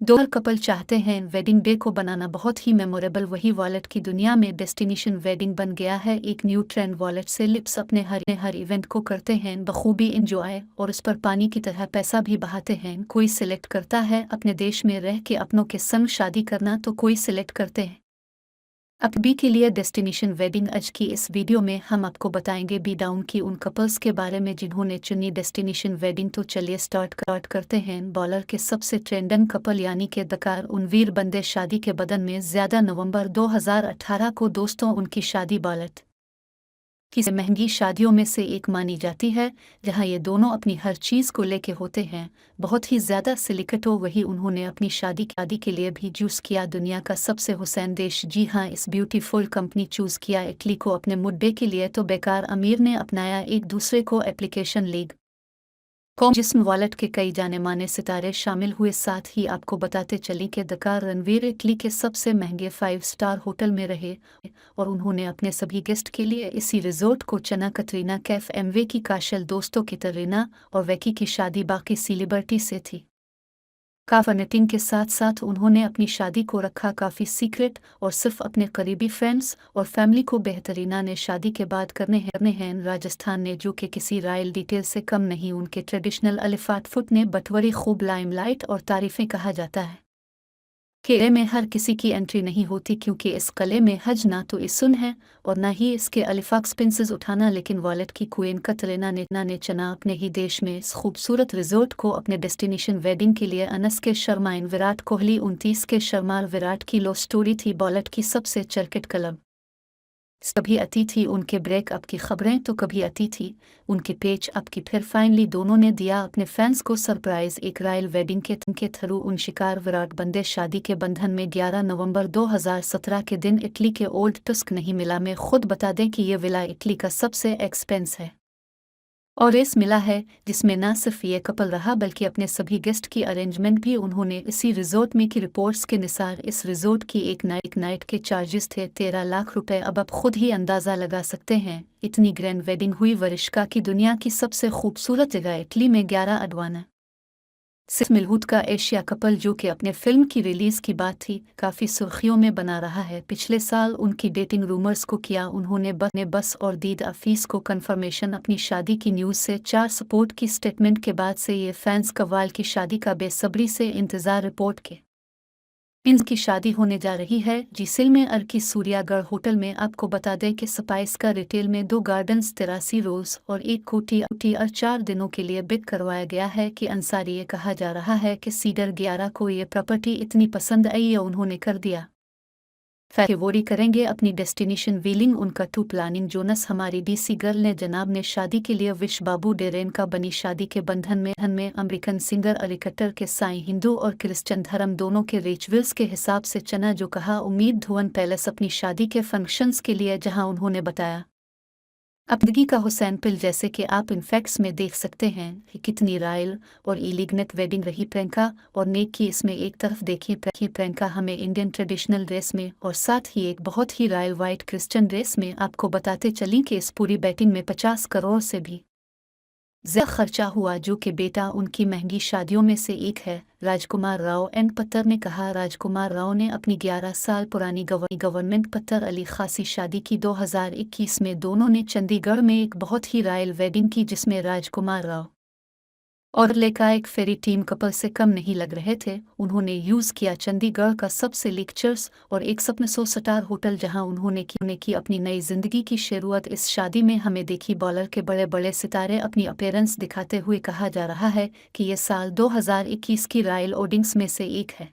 दोहर couple चाहते हैं wedding day को बनाना बहुत ही मेमोरेबल। वही वॉलेट की दुनिया में डेस्टिनेशन वेडिंग बन गया है। एक न्यू ट्रेंड वॉलेट से लिप्स अपने हर इवेंट को करते हैं बखूबी इंजॉय और उस पर पानी की तरह पैसा भी बहाते हैं। कोई सिलेक्ट करता है अपने देश में रह के अपनों के संग शादी करना, तो कोई सिलेक्ट करते हैं अभी के लिए डेस्टिनेशन वेडिंग। आज की इस वीडियो में हम आपको बताएंगे बी डाउन की उन कपल्स के बारे में जिन्होंने चुनी डेस्टिनेशन वेडिंग। तो चलिए स्टार्ट करते हैं। बॉलर के सबसे ट्रेंडिंग कपल यानी के दकार उनवीर बंदे शादी के बदन में ज्यादा। नवंबर 2018 को दोस्तों उनकी शादी बॉलर की महंगी शादियों में से एक मानी जाती है, जहां ये दोनों अपनी हर चीज़ को लेके होते हैं बहुत ही ज़्यादा सिलिकटो। वही उन्होंने अपनी शादी के लिए भी चूज़ किया दुनिया का सबसे हुसैन देश। जी हाँ, इस ब्यूटीफुल कंपनी चूज़ किया इटली को अपने मुद्दे के लिए। तो बेकार अमीर ने अपनाया एक दूसरे को एप्लीकेशन लीग जिसमें वॉलेट के कई जाने माने सितारे शामिल हुए। साथ ही आपको बताते चलें कि दकार रणवीर इटली के सबसे महंगे 5 स्टार होटल में रहे और उन्होंने अपने सभी गेस्ट के लिए इसी रिजोर्ट को चुना। कटरीना कैफ एमवे की काशल दोस्तों की तरीना और वैकी की शादी बाकी सेलिब्रिटी से थी। काफनेटिंग के साथ साथ उन्होंने अपनी शादी को रखा काफ़ी सीक्रेट और सिर्फ अपने करीबी फ्रेंड्स और फैमिली को। बेहतरीना ने शादी के बाद करने हैं राजस्थान ने, जो कि किसी रॉयल डिटेल से कम नहीं। उनके ट्रेडिशनल अलिफाट फुट ने बटवरी खूब लाइमलाइट और तारीफें कहा जाता है। किले में हर किसी की एंट्री नहीं होती, क्योंकि इस किले में हज ना तो इസുन है और ना ही इसके अलिफाक्स प्रिंसेस उठाना। लेकिन वॉलेट की क्वीन कतरीना ने चुना अपने ही देश में इस खूबसूरत रिजोर्ट को अपने डेस्टिनेशन वेडिंग के लिए। अनस के शर्माइन विराट कोहली 29 के शर्मार विराट की लव स्टोरी थी वॉलेट की सबसे चर्किट क्लब। कभी अतिथि उनके ब्रेकअप की खबरें तो कभी अतिथि उनके पेच अप की। फिर फाइनली दोनों ने दिया अपने फैंस को सरप्राइज एक रॉयल वेडिंग के थ्रू। उन शिकार विराट बंदे शादी के बंधन में 11 नवंबर 2017 के दिन इटली के ओल्ड टस्क नहीं मिला में। खुद बता दें कि ये विला इटली का सबसे एक्सपेंस है और रेस मिला है, जिसमें न सिर्फ ये कपल रहा बल्कि अपने सभी गेस्ट की अरेंजमेंट भी उन्होंने इसी रिजोर्ट में की। रिपोर्ट्स के अनुसार इस रिजोर्ट की एक नाइट के चार्जेस थे 13 लाख रुपए। अब आप खुद ही अंदाज़ा लगा सकते हैं इतनी ग्रैंड वेडिंग हुई वरिष्का की दुनिया की सबसे खूबसूरत जगह इटली में। 11 अडवाना सिर्फ मिलहूद का एशिया कपल, जो कि अपने फिल्म की रिलीज की बात थी, काफ़ी सुर्खियों में बना रहा है। पिछले साल उनकी डेटिंग रूमर्स को किया उन्होंने बस और दीद अफीस को कंफर्मेशन अपनी शादी की न्यूज़ से। 4 सपोर्ट की स्टेटमेंट के बाद से ये फैंस कव्वाल की शादी का बेसब्री से इंतज़ार। रिपोर्ट के इनकी शादी होने जा रही है जिसिल में अर्की सूर्यागढ़ होटल में। आपको बता दें कि स्पाइस का रिटेल में 2 गार्डन्स 83 रोज और 1 कोटी और 4 दिनों के लिए बिक करवाया गया है। कि अंसारी ये कहा जा रहा है कि सीडर 11 को ये प्रॉपर्टी इतनी पसंद आई और उन्होंने कर दिया फेवोरी करेंगे अपनी डेस्टिनेशन व्हीलिंग। उनका टू प्लानिंग जोनस हमारी डीसी गर्ल ने जनाब ने शादी के लिए विश बाबू डेरेन का बनी शादी के बंधन में अमेरिकन सिंगर अलिकटर के साई हिंदू और क्रिश्चियन धर्म दोनों के रिचुअल्स के हिसाब से चना। जो कहा उम्मीद धुवन पैलेस अपनी शादी के फंक्शंस के लिए, जहां उन्होंने बताया अपदगी का हुसैन पिल। जैसे कि आप इन फैक्ट्स में देख सकते हैं कि कितनी रॉयल और इलीगनेट वेडिंग रही प्रियंका और नेक की। इसमें एक तरफ देखिए प्रियंका हमें इंडियन ट्रेडिशनल ड्रेस में और साथ ही एक बहुत ही रॉयल वाइट क्रिश्चियन ड्रेस में। आपको बताते चलें कि इस पूरी बैटिंग में 50 करोड़ से भी ज़्यादा खर्चा हुआ, जो कि बेटा उनकी महंगी शादियों में से एक है। राजकुमार राव एंड पत्तर ने कहा राजकुमार राव ने अपनी 11 साल पुरानी गवर्नमेंट पत्तर अली खासी शादी की 2021 में। दोनों ने चंडीगढ़ में एक बहुत ही रॉयल वेडिंग की, जिसमें राजकुमार राव और लेका एक फेरी टीम कपल से कम नहीं लग रहे थे। उन्होंने यूज़ किया चंडीगढ़ का सबसे लेक्चर्स और एक सपने 100 स्टार होटल, जहां उन्होंने की अपनी नई जिंदगी की शुरुआत। इस शादी में हमें देखी बॉलर के बड़े बड़े सितारे अपनी अपीयरेंस दिखाते हुए। कहा जा रहा है कि ये साल 2021 की रॉयल ओडिंग्स में से एक है।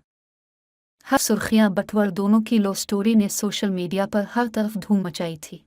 हर सुर्खियां बटवर दोनों की लव स्टोरी ने सोशल मीडिया पर हर तरफ धूम मचाई थी।